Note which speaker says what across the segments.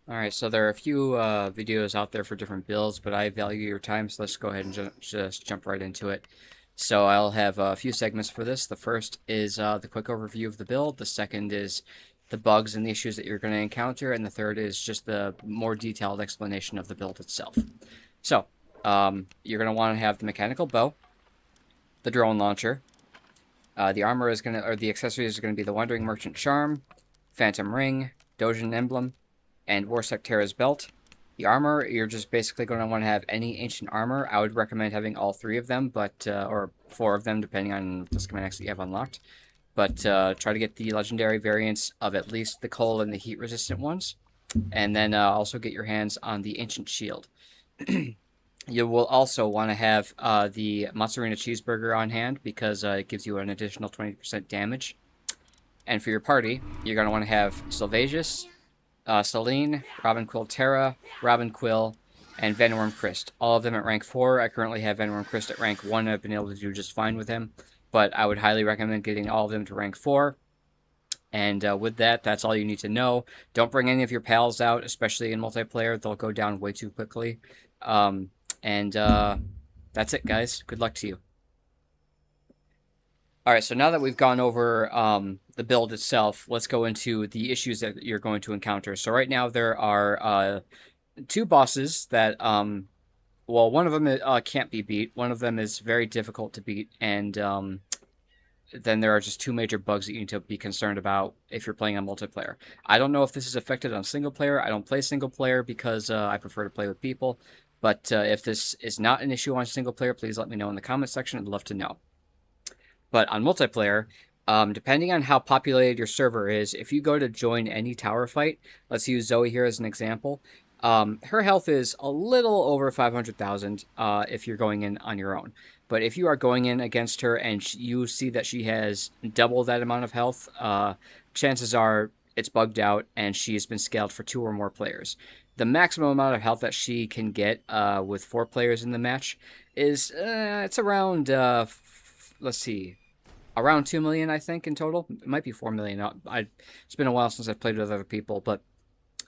Speaker 1: Alright, so there are a few videos out there for different builds, but I value your time, so let's go ahead and just jump right into it. So I'll have a few segments for this. The first is the quick overview of the build. The second is the bugs and the issues that you're going to encounter. And the third is just the more detailed explanation of the build itself. So you're going to want to have the mechanical bow, the drone launcher. The armor is going to, or the accessories are going to be the Wandering Merchant Charm, Phantom Ring, Dojin Emblem, and Warsec Terra's belt. The armor, you're just basically going to want to have any ancient armor. I would recommend having all three of them, but or four of them, depending on the schematics that you have unlocked. But try to get the legendary variants of at least the cold and the heat-resistant ones. And then also get your hands on the ancient shield. You will also want to have the Mozzarella cheeseburger on hand because it gives you an additional 20% damage. And for your party, you're going to want to have Sylvagius, Celine, Robin Quill Terra, Robin Quill, and Venworm Christ. All of them at rank 4. I currently have Venworm Christ at rank 1. I've been able to do just fine with him. But I would highly recommend getting all of them to rank 4. And with that, that's all you need to know. Don't bring any of your pals out, especially in multiplayer. They'll go down way too quickly. And that's it, guys. Good luck to you. Alright, so now that we've gone over the build itself, let's go into the issues that you're going to encounter. So right now there are two bosses that, well, one of them can't be beat. One of them is very difficult to beat, and then there are just two major bugs that you need to be concerned about if you're playing on multiplayer. I don't know if this is affected on single player. I don't play single player because I prefer to play with people. But if this is not an issue on single player, please let me know in the comment section. I'd love to know. But on multiplayer, depending on how populated your server is, if you go to join any tower fight, let's use Zoe here as an example, her health is a little over 500,000 if you're going in on your own. But if you are going in against her and you see that she has double that amount of health, chances are it's bugged out and she has been scaled for 2 or more players. The maximum amount of health that she can get with 4 players in the match is it's around let's see, around 2 million, I think, in total. It might be 4 million. It's been a while since I've played with other people, but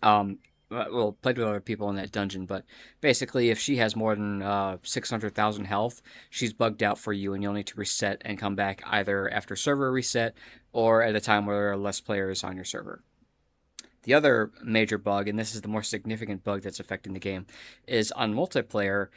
Speaker 1: well, played with other people in that dungeon. But basically, if she has more than 600,000 health, she's bugged out for you, and you'll need to reset and come back either after server reset or at a time where there are less players on your server. The other major bug, and this is the more significant bug that's affecting the game, is on multiplayer,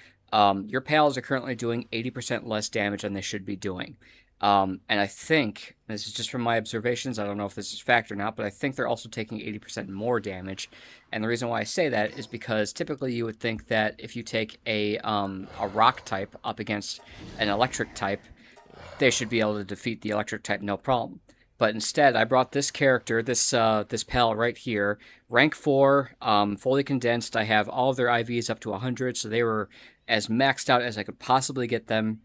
Speaker 1: your pals are currently doing 80% less damage than they should be doing. And I think, this is just from my observations, I don't know if this is fact or not, but I think they're also taking 80% more damage. And the reason why I say that is because typically you would think that if you take a rock type up against an electric type, they should be able to defeat the electric type no problem. But instead, I brought this character, this pal right here, rank 4, fully condensed. I have all of their IVs up to 100, so they were as maxed out as I could possibly get them.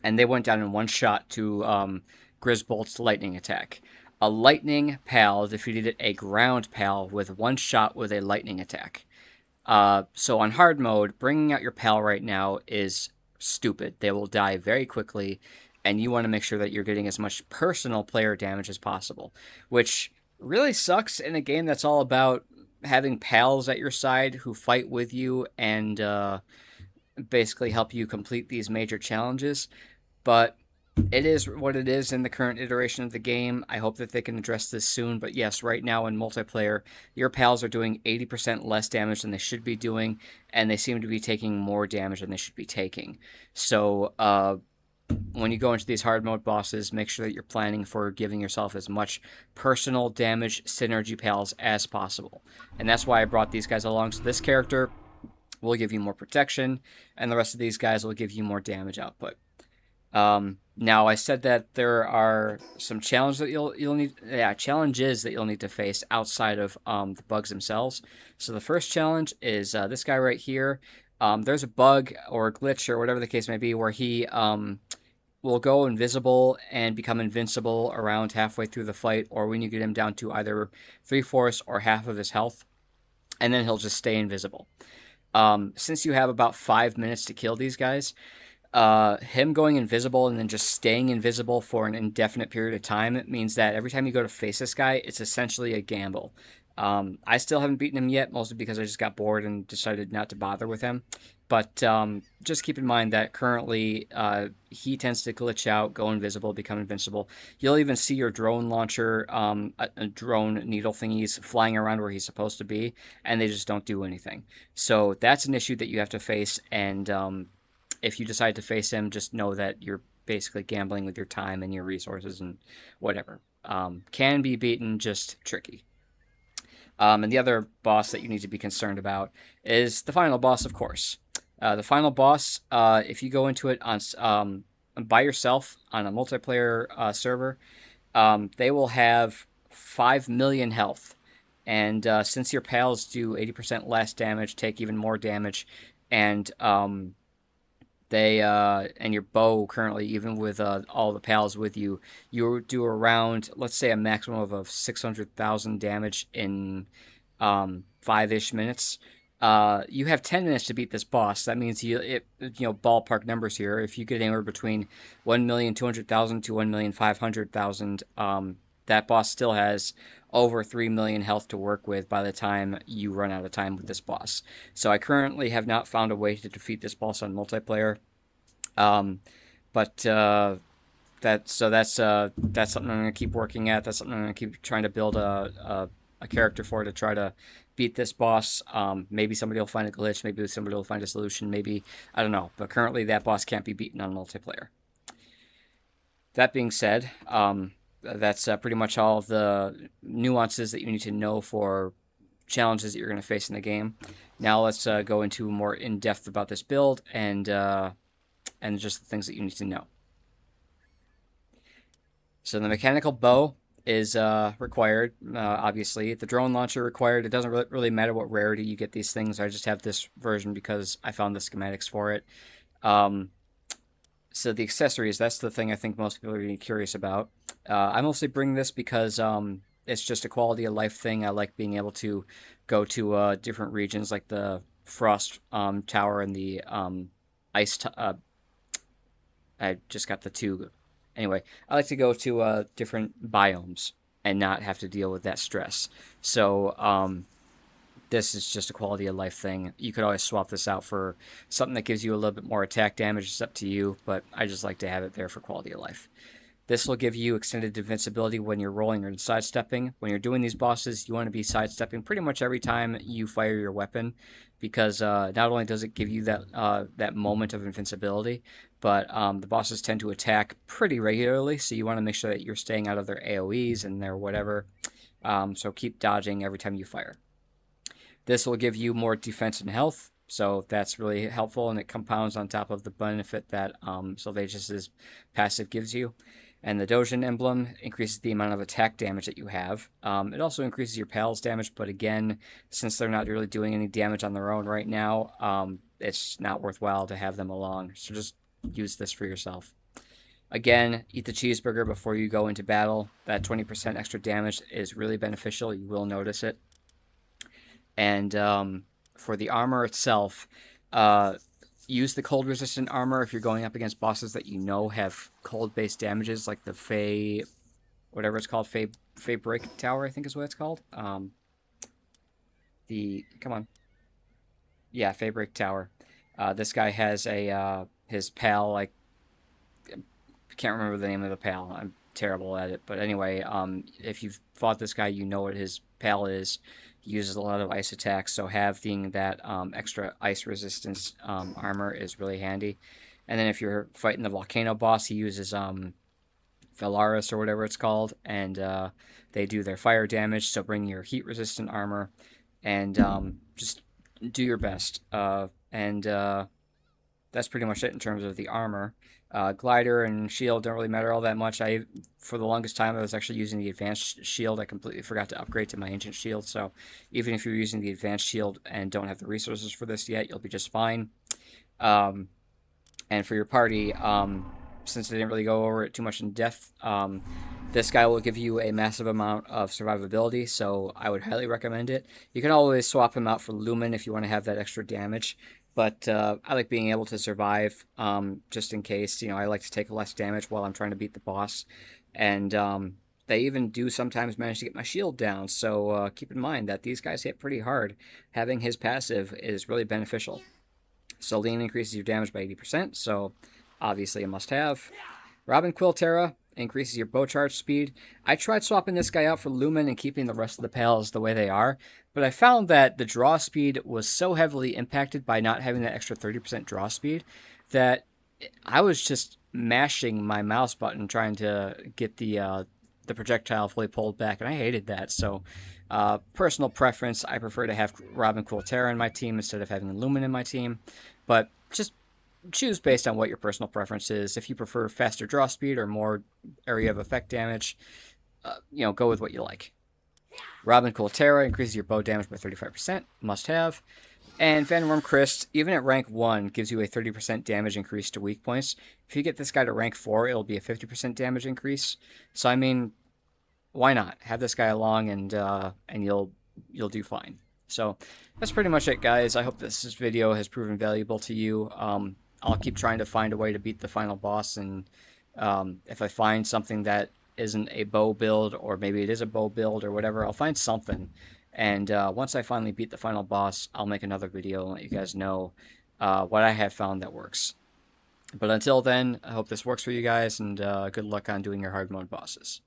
Speaker 1: And they went down in one shot to Grisbolt's lightning attack. A lightning pal defeated a ground pal with one shot with a lightning attack. So on hard mode, bringing out your pal right now is stupid. They will die very quickly, and you want to make sure that you're getting as much personal player damage as possible, which really sucks in a game that's all about having pals at your side who fight with you and basically help you complete these major challenges. But it is what it is in the current iteration of the game. I hope that they can address this soon. But yes, right now in multiplayer, your pals are doing 80% less damage than they should be doing, and they seem to be taking more damage than they should be taking. So when you go into these hard mode bosses, make sure that you're planning for giving yourself as much personal damage synergy pals as possible. And that's why I brought these guys along. So this character will give you more protection, and the rest of these guys will give you more damage output. Now I said that there are some challenges that you'll need to face outside of the bugs themselves. So the first challenge is this guy right here. There's a bug or a glitch or whatever the case may be where he will go invisible and become invincible around halfway through the fight, or when you get him down to either 3/4 or half of his health, and then he'll just stay invisible. Since you have about 5 minutes to kill these guys, him going invisible and then just staying invisible for an indefinite period of time, it means that every time you go to face this guy, it's essentially a gamble. I still haven't beaten him yet, mostly because I just got bored and decided not to bother with him. But just keep in mind that currently he tends to glitch out, go invisible, become invincible. You'll even see your drone launcher, a drone needle thingies flying around where he's supposed to be, and they just don't do anything. So that's an issue that you have to face. And if you decide to face him, just know that you're basically gambling with your time and your resources and whatever. Can be beaten, just tricky. And the other boss that you need to be concerned about is the final boss, of course. The final boss, if you go into it on by yourself on a multiplayer server, they will have 5 million health. And since your pals do 80% less damage, take even more damage, and they and your bow currently, even with all the pals with you, you do around, let's say, a maximum of 600,000 damage in 5-ish minutes. You have 10 minutes to beat this boss. That means ballpark numbers here. If you get anywhere between 1,200,000 to 1,500,000, that boss still has over 3 million health to work with by the time you run out of time with this boss. So I currently have not found a way to defeat this boss on multiplayer. Um, but that's something I'm gonna keep working at. That's something I'm gonna keep trying to build a character for, to try to beat this boss. Maybe somebody will find a glitch. Maybe somebody will find a solution. Maybe, I don't know. But currently, that boss can't be beaten on multiplayer. That being said, that's pretty much all of the nuances that you need to know for challenges that you're going to face in the game. Now let's go into more in depth about this build and just the things that you need to know. So the mechanical bow is required, obviously. The drone launcher required. It doesn't really matter what rarity you get these things. I just have this version because I found the schematics for it. So the accessories, that's the thing I think most people are really curious about. I mostly bring this because it's just a quality of life thing. I like being able to go to different regions like the Frost Tower and the Ice. I just got the two. Anyway, I like to go to different biomes and not have to deal with that stress. So this is just a quality of life thing. You could always swap this out for something that gives you a little bit more attack damage. It's up to you, but I just like to have it there for quality of life. This will give you extended invincibility when you're rolling or sidestepping. When you're doing these bosses, you want to be sidestepping pretty much every time you fire your weapon, because not only does it give you that moment of invincibility, but the bosses tend to attack pretty regularly, so you want to make sure that you're staying out of their AoEs and their whatever. So keep dodging every time you fire. This will give you more defense and health, so that's really helpful, and it compounds on top of the benefit that Sylvage's passive gives you. And the Dojin emblem increases the amount of attack damage that you have. It also increases your pals' damage, but again, since they're not really doing any damage on their own right now, it's not worthwhile to have them along. So just use this for yourself. Again, eat the cheeseburger before you go into battle. That 20% extra damage is really beneficial. You will notice it. And for the armor itself, use the cold resistant armor if you're going up against bosses that you know have cold based damages, like the Fey, whatever it's called, Fey Break Tower, I think is what it's called. Come on, yeah, Fey Break Tower. This guy has his pal, like, I can't remember the name of the pal. I'm terrible at it, but anyway, if you've fought this guy, you know what his pal is. He uses a lot of ice attacks, so having that extra ice resistance armor is really handy. And then if you're fighting the volcano boss, he uses Valaris or whatever it's called, and they do their fire damage, so bring your heat resistant armor, and just do your best. And that's pretty much it in terms of the armor. Glider and shield don't really matter all that much. For the longest time, I was actually using the advanced shield. I completely forgot to upgrade to my ancient shield, so even if you're using the advanced shield and don't have the resources for this yet, you'll be just fine. And for your party, since I didn't really go over it too much in depth, this guy will give you a massive amount of survivability, so I would highly recommend it. You can always swap him out for Lumen if you want to have that extra damage. But I like being able to survive, just in case. I like to take less damage while I'm trying to beat the boss. And they even do sometimes manage to get my shield down, so keep in mind that these guys hit pretty hard. Having his passive is really beneficial. So Lean increases your damage by 80%, so obviously a must-have. Robin Quilterra increases your bow charge speed. I tried swapping this guy out for Lumen and keeping the rest of the pals the way they are, but I found that the draw speed was so heavily impacted by not having that extra 30% draw speed that I was just mashing my mouse button trying to get the projectile fully pulled back, and I hated that. So, personal preference, I prefer to have Robin Quilterra in my team instead of having Lumen in my team, but just choose based on what your personal preference is. If you prefer faster draw speed or more area of effect damage, go with what you like. Robin Quilterra increases your bow damage by 35%, must have. And Van Worm Christ, even at rank 1, gives you a 30% damage increase to weak points. If you get this guy to rank 4, it'll be a 50% damage increase. So, I mean, why not? Have this guy along and you'll do fine. So, that's pretty much it, guys. I hope this video has proven valuable to you. I'll keep trying to find a way to beat the final boss, and if I find something that isn't a bow build, or maybe it is a bow build or whatever, I'll find something. And once I finally beat the final boss, I'll make another video and let you guys know what I have found that works. But until then, I hope this works for you guys, and good luck on doing your hard mode bosses.